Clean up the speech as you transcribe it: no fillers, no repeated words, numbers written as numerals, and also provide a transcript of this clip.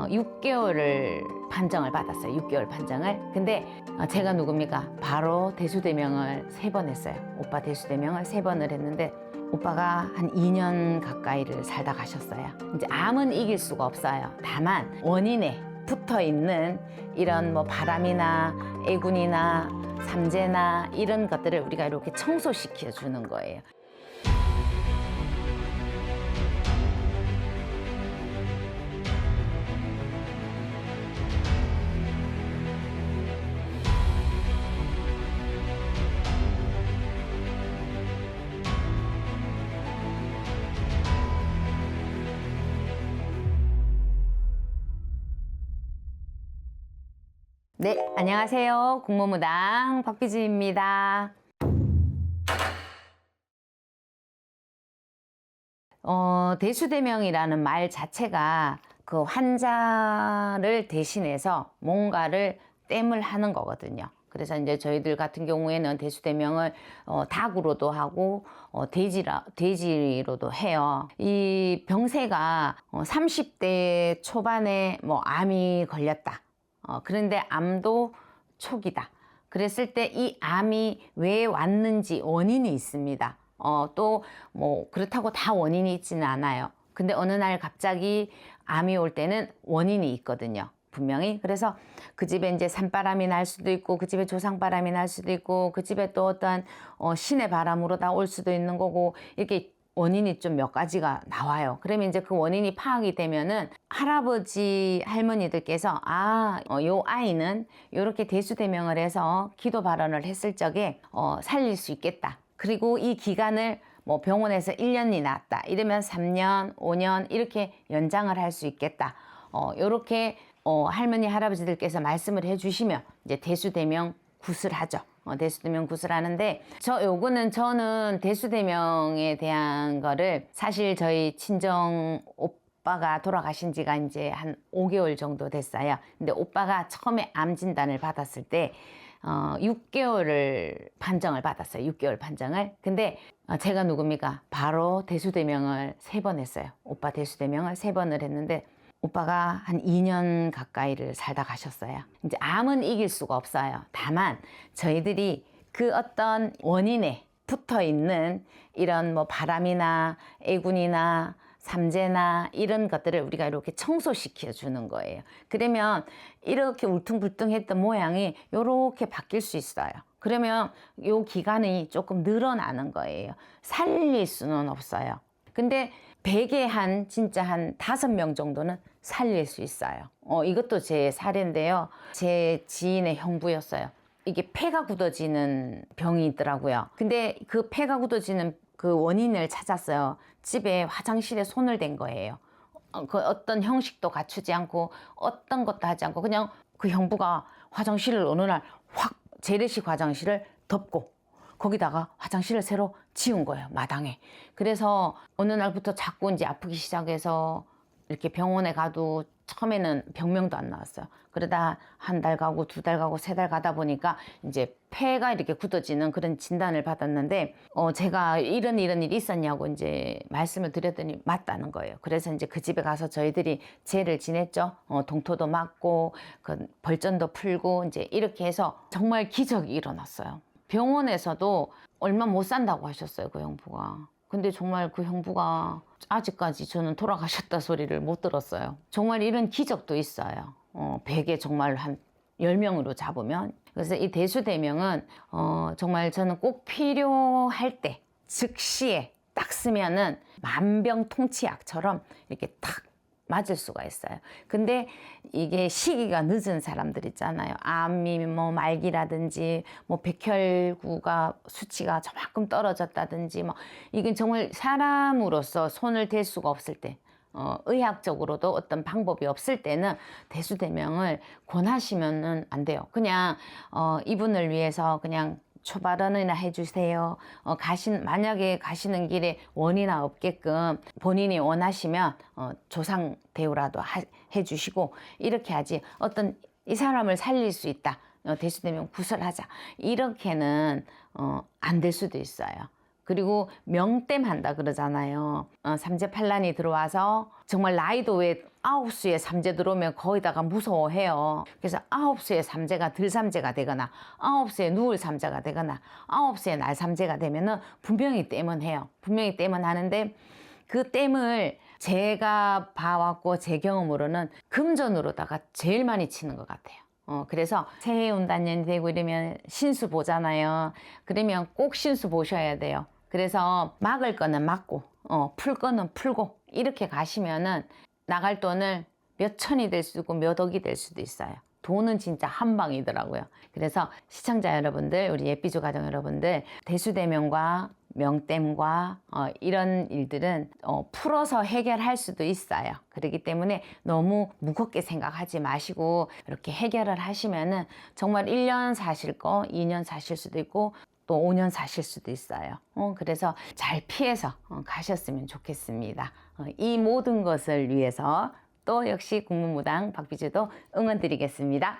6개월을 판정을 받았어요. 6개월 판정을. 근데 제가 누굽니까? 바로 대수대명을 3번 했어요. 오빠 대수대명을 3번을 했는데 오빠가 한 2년 가까이를 살다 가셨어요. 이제 암은 이길 수가 없어요. 다만 원인에 붙어 있는 이런 뭐 바람이나 애군이나 삼재나 이런 것들을 우리가 이렇게 청소시켜 주는 거예요. 네, 안녕하세요. 국모무당 박비주입니다. 대수대명이라는 말 자체가 그 환자를 대신해서 뭔가를 땜을 하는 거거든요. 그래서 이제 저희들 같은 경우에는 대수대명을 닭으로도 하고 돼지로도 해요. 이 병세가 30대 초반에 뭐 암이 걸렸다. 그런데 암도 초기다. 그랬을 때 이 암이 왜 왔는지 원인이 있습니다. 또 뭐 그렇다고 다 원인이 있지는 않아요. 근데 어느 날 갑자기 암이 올 때는 원인이 있거든요. 분명히. 그래서 그 집에 이제 산바람이 날 수도 있고 그 집에 조상바람이 날 수도 있고 그 집에 또 어떤 신의 바람으로 다 올 수도 있는 거고 이렇게 원인이 좀 몇 가지가 나와요. 그러면 이제 그 원인이 파악이 되면은 할아버지 할머니들께서 요 아이는 요렇게 대수대명을 해서 기도 발언을 했을 적에 살릴 수 있겠다. 그리고 이 기간을 뭐 병원에서 1년이 낫다 이러면 3년 5년 이렇게 연장을 할 수 있겠다. 요렇게 할머니 할아버지들께서 말씀을 해주시면 이제 대수대명 굿을 하죠. 대수대명 굿을 하는데 요거는 저는 대수대명에 대한 거를 사실 저희 친정 오빠가 돌아가신 지가 이제 한 5개월 정도 됐어요. 근데 오빠가 처음에 암 진단을 받았을 때 6개월을 판정을 받았어요. 6개월 판정을. 근데 제가 누굽니까? 바로 대수대명을 3번 했어요. 오빠 대수대명을 3번을 했는데 오빠가 한 2년 가까이를 살다 가셨어요. 이제 암은 이길 수가 없어요. 다만 저희들이 그 어떤 원인에 붙어 있는 이런 뭐 바람이나 애군이나 삼재나 이런 것들을 우리가 이렇게 청소시켜 주는 거예요. 그러면 이렇게 울퉁불퉁했던 모양이 이렇게 바뀔 수 있어요. 그러면 요 기간이 조금 늘어나는 거예요. 살릴 수는 없어요. 근데 100에 진짜 한 5명 정도는 살릴 수 있어요. 이것도 제 사례인데요. 제 지인의 형부였어요. 이게 폐가 굳어지는 병이 있더라고요. 근데 그 폐가 굳어지는 그 원인을 찾았어요. 집에 화장실에 손을 댄 거예요. 그 어떤 형식도 갖추지 않고 어떤 것도 하지 않고 그냥 그 형부가 화장실을 어느 날 확 재래식 화장실을 덮고 거기다가 화장실을 새로 지은 거예요. 마당에. 그래서 어느 날부터 자꾸 이제 아프기 시작해서 이렇게 병원에 가도 처음에는 병명도 안 나왔어요. 그러다 한 달 가고 2달 가고 3달 가다 보니까 이제 폐가 이렇게 굳어지는 그런 진단을 받았는데 제가 이런 일이 있었냐고 이제 말씀을 드렸더니 맞다는 거예요. 그래서 이제 그 집에 가서 저희들이 제를 지냈죠. 동토도 맞고 그 벌전도 풀고 이제 이렇게 해서 정말 기적이 일어났어요. 병원에서도 얼마 못 산다고 하셨어요. 그 형부가. 근데 정말 그 형부가 아직까지 저는 돌아가셨다 소리를 못 들었어요. 정말 이런 기적도 있어요. 100에 정말 한 10명으로 잡으면. 그래서 이 대수대명은 정말 저는 꼭 필요할 때 즉시에 딱 쓰면은 만병통치약처럼 이렇게 탁 맞을 수가 있어요. 근데 이게 시기가 늦은 사람들 있잖아요. 암이 뭐 말기라든지 뭐 백혈구가 수치가 저만큼 떨어졌다든지 뭐 이건 정말 사람으로서 손을 댈 수가 없을 때 의학적으로도 어떤 방법이 없을 때는 대수대명을 권하시면은 안 돼요. 그냥 이분을 위해서 그냥 초발언이나 해주세요. 만약에 가시는 길에 원이나 없게끔 본인이 원하시면 조상 대우라도 해주시고 이렇게 하지 어떤 이 사람을 살릴 수 있다. 대수대명 굿을 하자. 이렇게는 안 될 수도 있어요. 그리고 명땜 한다 그러잖아요. 삼재팔란이 들어와서 정말 나이도 왜 9수에 삼재 들어오면 거의다가 무서워해요. 그래서 9수에 삼재가 들삼재가 되거나 9수에 누울 삼재가 되거나 9수에 날삼재가 되면은 분명히 땜은 해요. 분명히 땜은 하는데 그 땜을 제가 봐왔고 제 경험으로는 금전으로다가 제일 많이 치는 것 같아요. 그래서 새해 운단년이 되고 이러면 신수 보잖아요. 그러면 꼭 신수 보셔야 돼요. 그래서 막을 거는 막고, 풀 거는 풀고, 이렇게 가시면은 나갈 돈을 몇 천이 될 수도 있고 몇 억이 될 수도 있어요. 돈은 진짜 한 방이더라고요. 그래서 시청자 여러분들, 우리 예삐조 가정 여러분들, 대수대명과 명땜과 이런 일들은 풀어서 해결할 수도 있어요. 그렇기 때문에 너무 무겁게 생각하지 마시고 이렇게 해결을 하시면은 정말 1년 사실 거 2년 사실 수도 있고 또 5년 사실 수도 있어요. 그래서 잘 피해서 가셨으면 좋겠습니다. 이 모든 것을 위해서 또 역시 국무무당 박비주도 응원 드리겠습니다.